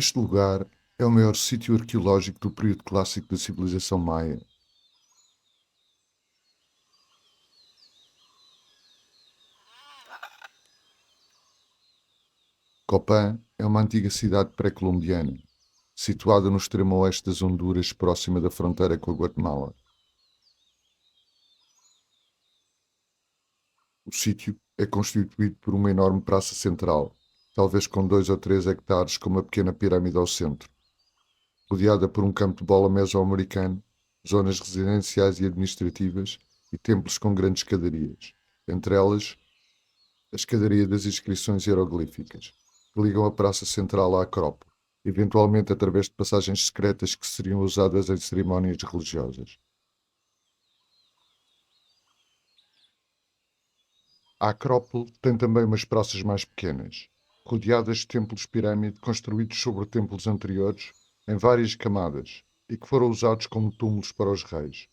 Este lugar é o maior sítio arqueológico do período clássico da civilização maia. Copán é uma antiga cidade pré-colombiana, situada no extremo oeste das Honduras, próxima da fronteira com a Guatemala. O sítio é constituído por uma enorme praça central, talvez com 2 ou 3 hectares, com uma pequena pirâmide ao centro, rodeada por um campo de bola mesoamericano, zonas residenciais e administrativas e templos com grandes escadarias, entre elas a escadaria das inscrições hieroglíficas, que ligam a praça central à Acrópole, eventualmente através de passagens secretas que seriam usadas em cerimónias religiosas. A Acrópole tem também umas praças mais pequenas, rodeadas de templos-pirâmide construídos sobre templos anteriores em várias camadas e que foram usados como túmulos para os reis.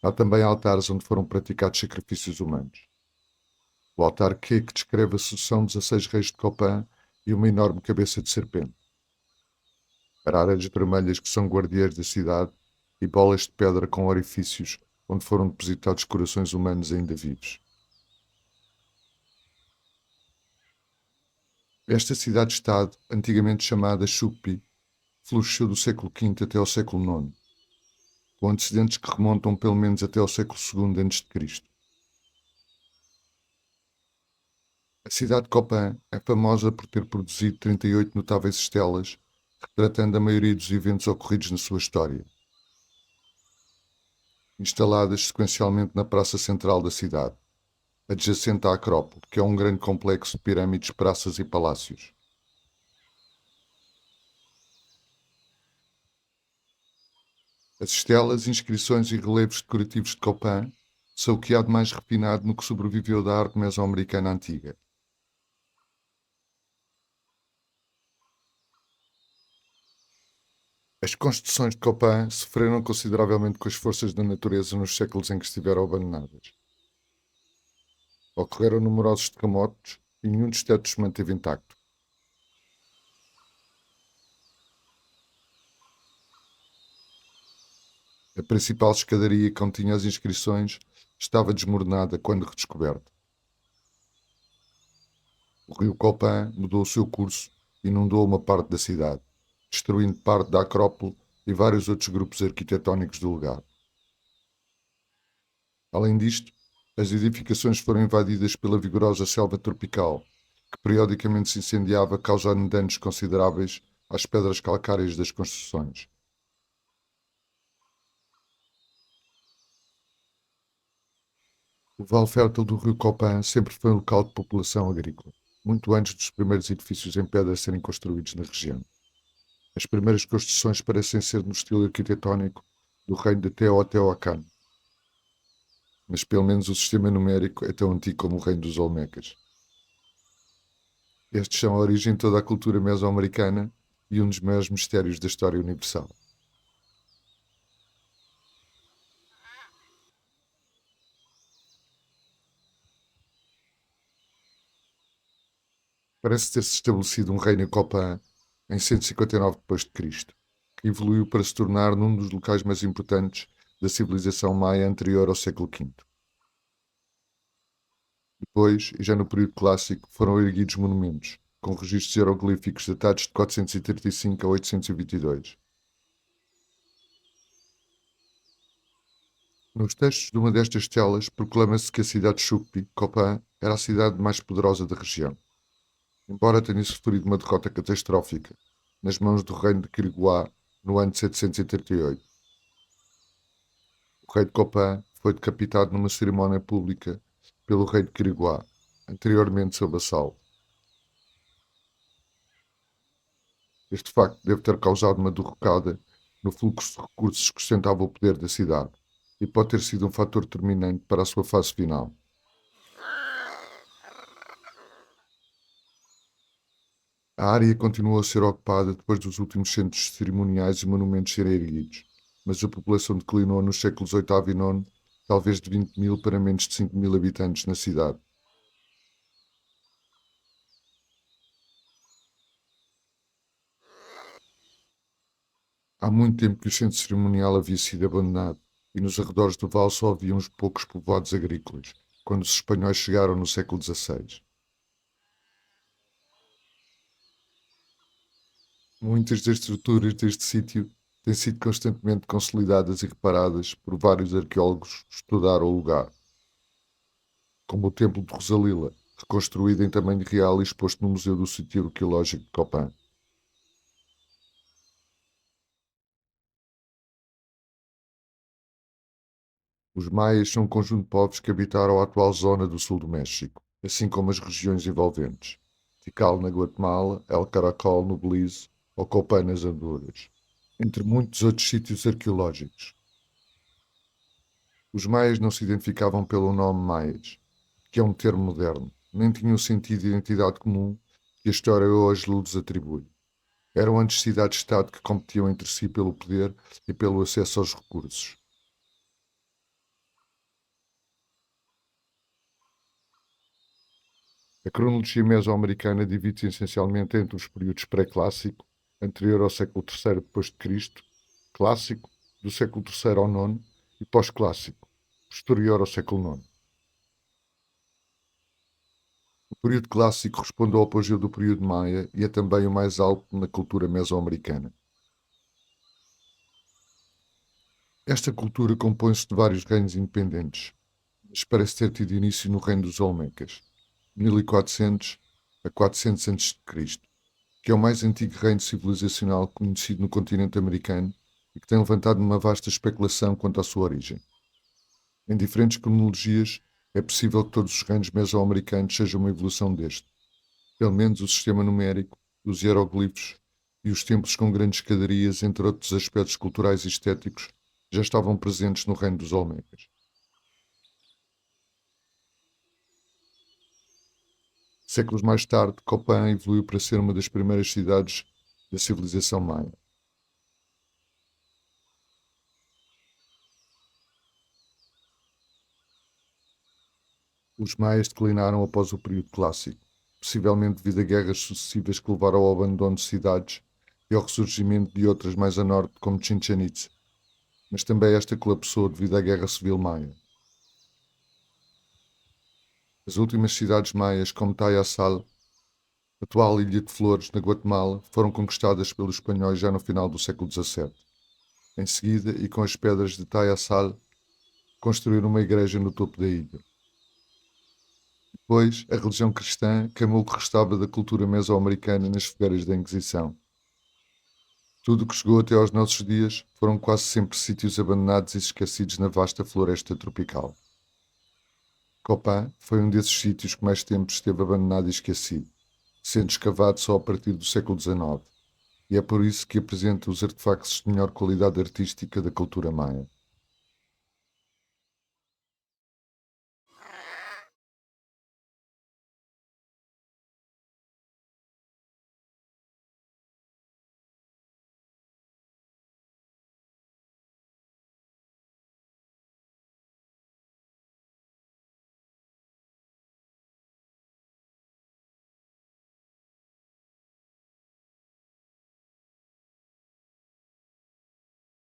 Há também altares onde foram praticados sacrifícios humanos. O altar que descreve a sucessão de 16 reis de Copán e uma enorme cabeça de serpente. Araras vermelhas que são guardiãs da cidade e bolas de pedra com orifícios onde foram depositados corações humanos ainda vivos. Esta cidade-estado, antigamente chamada Chupi, floresceu do século V até ao século IX, com antecedentes que remontam pelo menos até ao século II a.C. A cidade de Copán é famosa por ter produzido 38 notáveis estelas, retratando a maioria dos eventos ocorridos na sua história, instaladas sequencialmente na praça central da cidade, adjacente à Acrópole, que é um grande complexo de pirâmides, praças e palácios. As estelas, inscrições e relevos decorativos de Copán são o que há de mais refinado no que sobreviveu da arte mesoamericana antiga. As construções de Copán sofreram consideravelmente com as forças da natureza nos séculos em que estiveram abandonadas. Ocorreram numerosos terremotos e nenhum dos tetos se manteve intacto. A principal escadaria que continha as inscrições estava desmoronada quando redescoberta. O rio Copán mudou o seu curso e inundou uma parte da cidade, destruindo parte da Acrópole e vários outros grupos arquitetónicos do lugar. Além disto, as edificações foram invadidas pela vigorosa selva tropical, que periodicamente se incendiava, causando danos consideráveis às pedras calcárias das construções. O vale fértil do rio Copán sempre foi um local de população agrícola, muito antes dos primeiros edifícios em pedra serem construídos na região. As primeiras construções parecem ser no estilo arquitetónico do reino de Teotihuacan, mas pelo menos o sistema numérico é tão antigo como o reino dos Olmecas. Estes são a origem de toda a cultura mesoamericana e um dos maiores mistérios da história universal. Parece ter-se estabelecido um reino em Copán em 159 d.C., que evoluiu para se tornar num dos locais mais importantes da civilização maia anterior ao século V. Depois, e já no período clássico, foram erguidos monumentos, com registros hieroglíficos datados de 435 a 822. Nos textos de uma destas telas, proclama-se que a cidade de Chuqui, Copán, era a cidade mais poderosa da região, embora tenha sofrido uma derrota catastrófica nas mãos do reino de Quiriguá no ano de 738. O rei de Copán foi decapitado numa cerimónia pública pelo rei de Quiriguá, anteriormente seu vassalo. Este facto deve ter causado uma derrocada no fluxo de recursos que sustentava o poder da cidade e pode ter sido um fator determinante para a sua fase final. A área continuou a ser ocupada depois dos últimos centros cerimoniais e monumentos serem erguidos, mas a população declinou nos séculos VIII e IX, talvez de 20.000 para menos de 5.000 habitantes na cidade. Há muito tempo que o centro cerimonial havia sido abandonado e nos arredores do vale só havia uns poucos povoados agrícolas, quando os espanhóis chegaram no século XVI. Muitas das estruturas deste sítio têm sido constantemente consolidadas e reparadas por vários arqueólogos que estudaram o lugar, como o Templo de Rosalila, reconstruído em tamanho real e exposto no Museu do Sítio Arqueológico de Copan. Os maias são um conjunto de povos que habitaram a atual zona do sul do México, assim como as regiões envolventes. Tikal na Guatemala, El Caracol no Belize ou Copan nas Honduras, entre muitos outros sítios arqueológicos. Os maias não se identificavam pelo nome maias, que é um termo moderno, nem tinham o sentido de identidade comum que a história hoje lhes atribui. Eram antes cidades-estado que competiam entre si pelo poder e pelo acesso aos recursos. A cronologia mesoamericana divide-se essencialmente entre os períodos pré-clássico, anterior ao século III d.C., clássico, do século III ao IX, e pós-clássico, posterior ao século IX. O período clássico responde ao apogeu do período maia e é também o mais alto na cultura mesoamericana. Esta cultura compõe-se de vários reinos independentes, mas parece ter tido início no reino dos Olmecas, 1400 a 400 a.C., que é o mais antigo reino civilizacional conhecido no continente americano e que tem levantado uma vasta especulação quanto à sua origem. Em diferentes cronologias, é possível que todos os reinos mesoamericanos sejam uma evolução deste. Pelo menos o sistema numérico, os hieroglifos e os templos com grandes escadarias, entre outros aspectos culturais e estéticos, já estavam presentes no reino dos Olmecas. Séculos mais tarde, Copan evoluiu para ser uma das primeiras cidades da civilização maia. Os maias declinaram após o período clássico, possivelmente devido a guerras sucessivas que levaram ao abandono de cidades e ao ressurgimento de outras mais a norte, como Chichen Itza, mas também esta colapsou devido à Guerra Civil Maia. As últimas cidades maias, como Tayasal, atual Ilha de Flores, na Guatemala, foram conquistadas pelos espanhóis já no final do século XVII. Em seguida, e com as pedras de Tayasal, construíram uma igreja no topo da ilha. Depois, a religião cristã queimou o que restava da cultura mesoamericana nas fogueiras da Inquisição. Tudo o que chegou até aos nossos dias foram quase sempre sítios abandonados e esquecidos na vasta floresta tropical. Copan foi um desses sítios que mais tempo esteve abandonado e esquecido, sendo escavado só a partir do século XIX, e é por isso que apresenta os artefactos de melhor qualidade artística da cultura maia.